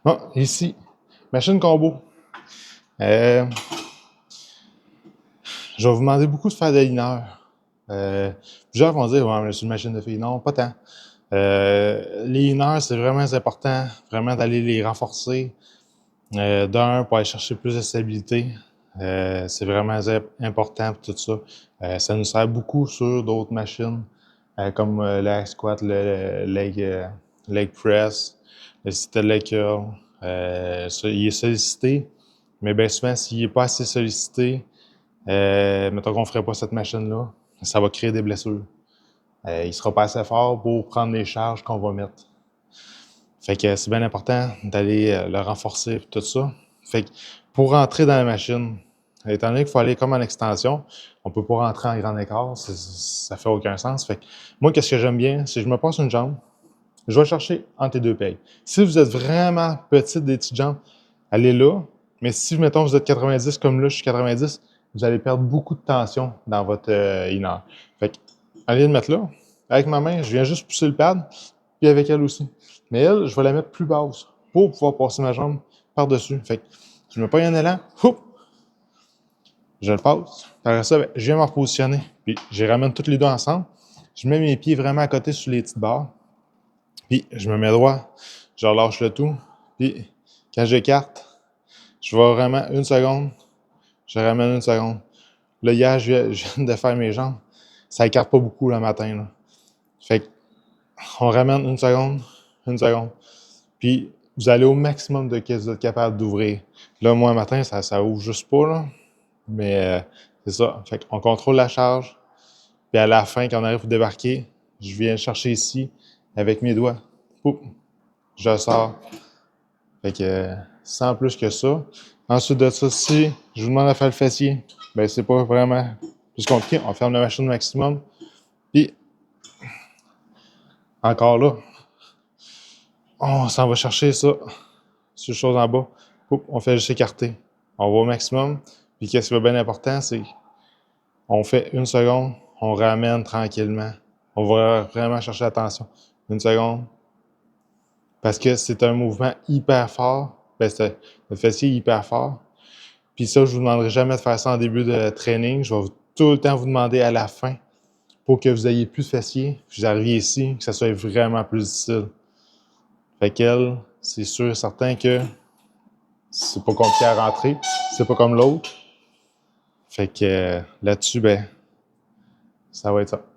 Ah, ici, machine combo. Euh, je vais vous demander beaucoup de faire des iners. Plusieurs vont dire, ouais, mais c'est une machine de filles. Non, pas tant. Les iners, c'est vraiment important, vraiment d'aller les renforcer. D'un, pour aller chercher plus de stabilité. C'est vraiment important pour tout ça. Ça nous sert beaucoup sur d'autres machines, comme le hack squat, le leg press, le seated leg curl. Il est sollicité, mais bien souvent, s'il n'est pas assez sollicité, mettons qu'on ne ferait pas cette machine-là, ça va créer des blessures. Il ne sera pas assez fort pour prendre les charges qu'on va mettre. Fait que c'est bien important d'aller le renforcer et tout ça. Fait que pour rentrer dans la machine, étant donné qu'il faut aller comme en extension, on peut pas rentrer en grand écart, ça fait aucun sens. Fait que moi, qu'est-ce que j'aime bien, c'est que je me passe une jambe, je vais chercher entre les deux payes. Si vous êtes vraiment petite des petites jambes, allez là. Mais si, mettons, vous êtes 90 comme là, je suis 90, vous allez perdre beaucoup de tension dans votre inner. Fait que, allez le mettre là. Avec ma main, je viens juste pousser le pad, puis avec elle aussi. Mais elle, je vais la mettre plus basse pour pouvoir passer ma jambe par-dessus. Fait que, je me pogne un élan, houp, je le passe. Après ça, ben, je viens me repositionner. Puis, je les ramène toutes les deux ensemble. Je mets mes pieds vraiment à côté sur les petites barres. Puis, je me mets droit, je relâche le tout. Puis, quand j'écarte, je vais vraiment une seconde, je ramène une seconde. Là, hier, je viens de faire mes jambes. Ça écarte pas beaucoup le matin. Là. Fait qu'on ramène une seconde. Puis, vous allez au maximum de ce que vous êtes capable d'ouvrir. Là, moi, le matin, ça ouvre juste pas. Là. Mais c'est ça. Fait qu'on contrôle la charge. Puis, à la fin, quand on arrive pour débarquer, je viens chercher ici avec mes doigts. Poup, je sors. Fait que sans plus que ça. Ensuite de ça, si je vous demande de faire le fessier, ben c'est pas vraiment plus compliqué. On ferme la machine au maximum. Puis encore là, on s'en va chercher ça sur les choses en bas. Oups, on fait juste écarter. On va au maximum. Puis qu'est-ce qui est bien important, c'est on fait une seconde, on ramène tranquillement. On va vraiment chercher l'attention. Une seconde. Parce que c'est un mouvement hyper fort. Ben, le fessier est hyper fort. Puis ça, je vous demanderai jamais de faire ça en début de training. Je vais tout le temps vous demander à la fin pour que vous ayez plus de fessiers, que vous arriviez ici, que ça soit vraiment plus difficile. Fait qu'elle, c'est sûr et certain que c'est pas compliqué à rentrer. C'est pas comme l'autre. Fait que là-dessus, ben, ça va être ça.